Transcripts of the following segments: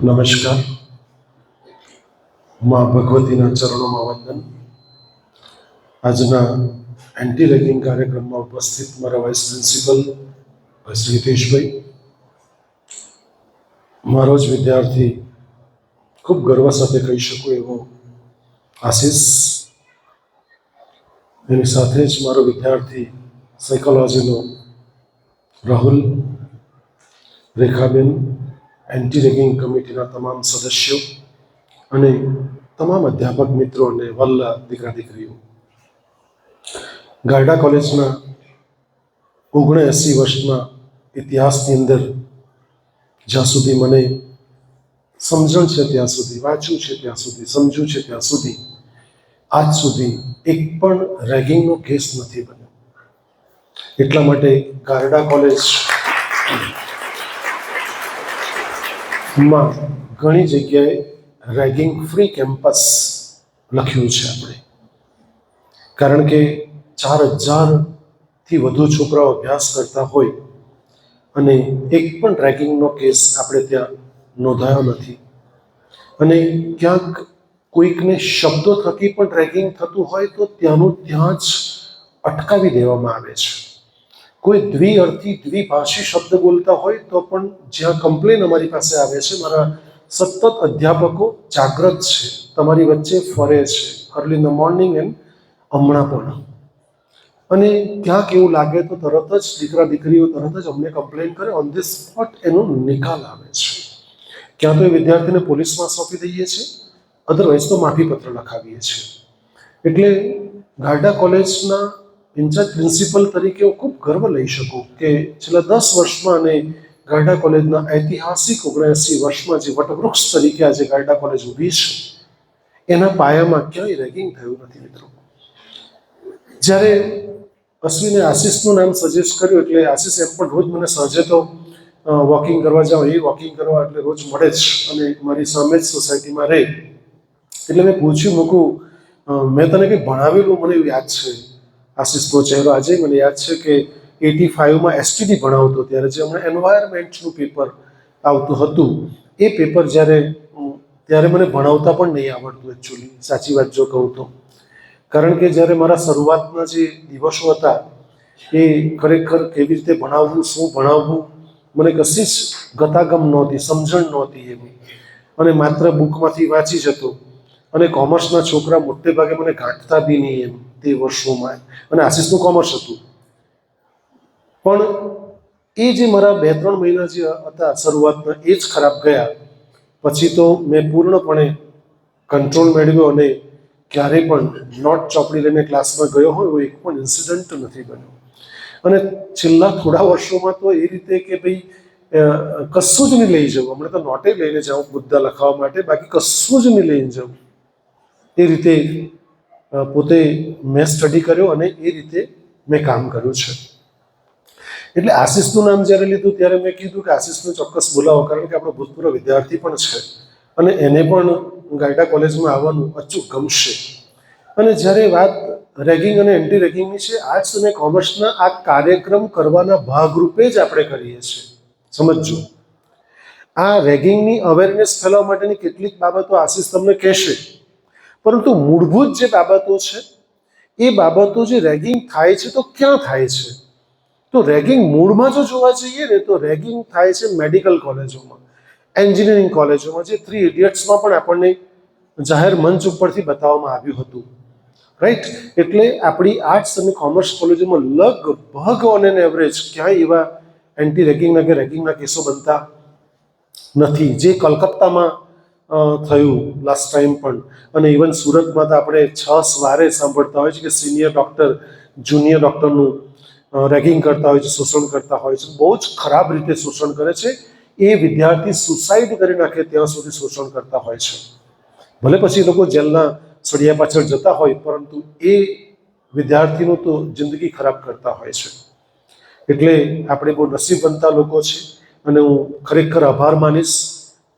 નમસ્કાર. માં ભગવતીના ચરણોમાં વંદન. આજના એન્ટી રેગિંગ કાર્યક્રમમાં ઉપસ્થિત મારા વાઇસ પ્રિન્સિપલ શ્રી હિતેશભાઈ, મારો જ વિદ્યાર્થી, ખૂબ ગર્વ સાથે કહી શકું એવો આશીષ, એની સાથે જ મારો વિદ્યાર્થી સાયકોલોજીનો રાહુલ, રેખાબેન, એન્ટી રેગિંગ કમિટીના તમામ સદસ્યો અને તમામ અધ્યાપક મિત્રો અને વલ્લા દીકરા દીકરીઓ. ગારડા કોલેજના 79 વર્ષના ઇતિહાસની અંદર જ્યાં સુધી મને સમજણ છે ત્યાં સુધી, વાંચ્યું છે ત્યાં સુધી, સમજ્યું છે ત્યાં સુધી, આજ સુધી એક પણ રેગિંગનો કેસ નથી બન્યો. એટલા માટે ગારડા કોલેજમાં ઘણી જગ્યાએ રેગિંગ ફ્રી કેમ્પસ લખ્યું છે આપણે, કારણ કે 4000થી વધુ છોકરાઓ અભ્યાસ કરતા હોય અને એક પણ રેગિંગનો કેસ આપણે ત્યાં નોંધાયો નથી. અને ક્યાંક કોઈકને શબ્દો થકી પણ રેગિંગ થતું હોય તો ત્યાંનું ત્યાં જ અટકાવી દેવામાં આવે છે. કોઈ દ્વિઅર્થી દ્વિભાષી શબ્દ બોલતા હોય તો પણ જ્યાં કમ્પ્લેન અમારી પાસે આવે છે, મારા સતત અધ્યાપકો જાગૃત છે, તમારી વચ્ચે ફરે છે, early in the morning and હમણાં પણ. અને ક્યાંક એવું લાગે તો તરત જ દીકરા દીકરીઓ તરત જ અમને કમ્પ્લેન કરે, ઓન ધી સ્પોટ એનો નિકાલ આવે છે. ક્યાં તો એ વિદ્યાર્થીને પોલીસમાં સોંપી દઈએ છીએ, અધરવાઇઝ તો માફીપત્ર લખાવીએ છીએ. એટલે ગારડા કોલેજના ઇન્ચાર્જ પ્રિન્સિપલ તરીકે હું ખૂબ ગર્વ લઈ શકું કે છેલ્લા 10 વર્ષમાં અને ગારડા કોલેજના ઐતિહાસિક 79 વર્ષમાં જે વટવૃક્ષ તરીકે આજે ગારડા કોલેજ ઊભી છે, એના પાયામાં ક્યાંય રેગિંગ થયું નથી મિત્રો. જ્યારે અશ્વિને આશીષનું નામ સજેસ્ટ કર્યું એટલે આશીષ એમ પણ રોજ મને સાંજે તો વોકિંગ કરવા જાઓ, એ વોકિંગ કરવા એટલે રોજ મળે જ અને મારી સામે જ સોસાયટીમાં રહે. એટલે મેં પૂછ્યું, મૂકું મેં તને કંઈ ભણાવેલું? મને એવું યાદ છે આશીષનો ચહેરો આજે મને યાદ છે કે 85માં એસટીડી ભણાવતો ત્યારે જે હમણાં એન્વાયરમેન્ટનું પેપર આવતું હતું, એ પેપર ત્યારે મને ભણાવતા પણ નહીં આવડતું એકચ્યુઅલી, સાચી વાત જો કહું તો. કારણ કે જ્યારે મારા શરૂઆતના જે દિવસો હતા એ ખરેખર કેવી રીતે ભણાવવું, શું ભણાવવું, મને કશી જ ગતાગમ નહોતી, સમજણ નહોતી એવી, અને માત્ર બુકમાંથી વાંચી જતો. અને કોમર્સના છોકરા મોટે ભાગે મને ગાંઠતા બી નહીં એમ તે વર્ષોમાં, અને આશીષનું કોમર્સ હતું. પણ એ જે મારા 2-3 મહિના જે હતા શરૂઆતના, એ જ ખરાબ ગયા. પછી તો મેં પૂર્ણપણે કંટ્રોલ મેળવ્યો અને ક્યારેય પણ નોટ ચોપડી લઈને ક્લાસમાં ગયો હોય એવો એક પણ ઇન્સિડન્ટ નથી બન્યો. અને છેલ્લા થોડા વર્ષોમાં તો એ રીતે કે ભાઈ કશું જ નહીં લઈ જવું, હમણાં તો નોટે લઈને જાઉં મુદ્દા લખાવવા માટે, બાકી કશું જ નહીં લઈને જવું. એ રીતે પોતે મેં સ્ટડી કર્યો અને એ રીતે મેં કામ કર્યું છે. એટલે આશીષનું નામ જ્યારે લીધું ત્યારે મેં કીધું કે આશીષને ચોક્કસ બોલાવો, કારણ કે આપણો ભૂતપૂર્વ વિદ્યાર્થી પણ છે અને એને પણ ગારડા કોલેજમાં આવવાનું અચૂક ગમશે. અને જ્યારે વાત રેગિંગ અને એન્ટી રેગિંગની છે, આર્ટ્સ અને કોમર્સના આ કાર્યક્રમ કરવાના ભાગરૂપે જ આપણે કરીએ છીએ. સમજો, આ રેગિંગની અવેરનેસ ફેલાવવા માટેની કેટલીક બાબતો આશીષ તમને કહેશે, પરંતુ મૂળભૂત જે બાબતો છે એ બાબતો, જે રેગિંગ થાય છે તો ક્યાં થાય છે? તો રેગિંગ મૂળમાં જો જોવા જઈએ ને તો રેગિંગ થાય છે મેડિકલ કોલેજોમાં, એન્જિનિયરિંગ કોલેજોમાં, જે 3 ઇડિયટ્સમાં પણ આપણને જાહેર મંચ ઉપરથી બતાવવામાં આવ્યું હતું, રાઈટ? એટલે આપણી આર્ટ્સ અને કોમર્સ કોલેજોમાં લગભગ ઓન એન એવરેજ ક્યાંય એવા એન્ટી રેગિંગના કે રેગિંગના કેસો બનતા નથી, જે કલકત્તામાં થયું લાસ્ટ ટાઈમ પણ. અને ઇવન સુરતમાં તો આપણે 6 વારે સાંભળતા હોય છે કે સિનિયર ડૉક્ટર જુનિયર ડૉક્ટરનું રેગિંગ કરતા હોય છે, શોષણ કરતા હોય છે, બહુ જ ખરાબ રીતે શોષણ કરે છે. એ વિદ્યાર્થી સુસાઇડ કરી નાખે ત્યાં સુધી શોષણ કરતા હોય છે. ભલે પછી લોકો જેલના સળિયા પાછળ જતા હોય, પરંતુ એ વિદ્યાર્થીનું તો જિંદગી ખરાબ કરતા હોય છે. એટલે આપણે બહુ નસીબવંતા લોકો છે અને હું ખરેખર આભાર માનીશ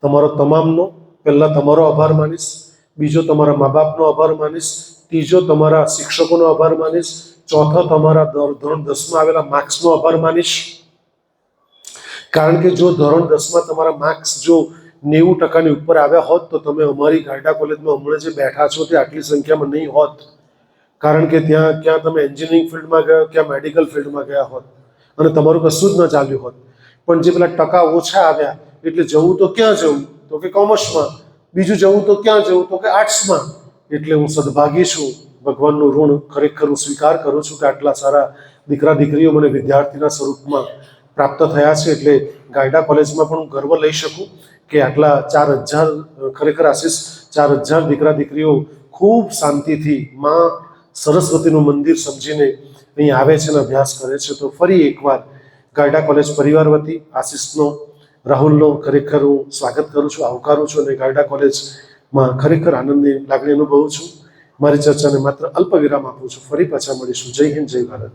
તમારો તમામનો. પહેલાં તમારો આભાર માનીશ, બીજો તમારા મા બાપનો આભાર માનીશ, ત્રીજો તમારા શિક્ષકોનો આભાર માનીશ, ચોથો તમારા ધોરણ 10માં આવેલા માર્ક્સનો આભાર માનીશ. કારણ કે જો ધોરણ 10માં તમારા માર્ક્સ જો 90% ઉપર આવ્યા હોત તો તમે અમારી ગાયડા કોલેજમાં હમણાં જે બેઠા છો તે આટલી સંખ્યામાં નહીં હોત, કારણ કે ત્યાં ક્યાં તમે એન્જિનિયરિંગ ફિલ્ડમાં ગયા, ક્યાં મેડિકલ ફિલ્ડમાં ગયા હોત અને તમારું કશું જ ન ચાલ્યું હોત. પણ જે પેલા ટકા ઓછા આવ્યા એટલે જવું તો ક્યાં જવું, તો કે કોમર્સમાં, બીજું જવું તો ક્યાં જવું, તો કે આર્ટ્સમાં. એટલે હું સદભાગી છું, ભગવાનનું ઋણ ખરેખર હું સ્વીકાર કરું છું કે આટલા સારા દીકરા દીકરીઓ મને વિદ્યાર્થીના સ્વરૂપમાં પ્રાપ્ત થયા છે. એટલે ગાયડા કોલેજમાં પણ હું ગર્વ લઈ શકું કે આટલા 4000 ખરેખર આશીષ 4000 દીકરા દીકરીઓ ખૂબ શાંતિથી માં સરસ્વતીનું મંદિર સમજીને અહીં આવે છે અને અભ્યાસ કરે છે. તો ફરી એકવાર ગાયડા કોલેજ પરિવાર વતી આશીષનો, રાહુલનો ખરેખર હું સ્વાગત કરું છું, આવકારું છું અને ગાયડા કોલેજમાં ખરેખર આનંદની લાગણી અનુભવું છું. મારી ચર્ચાને માત્ર અલ્પ વિરામ આપું છું. ફરી પાછા મળીશું. જય હિન્દ, જય ભારત.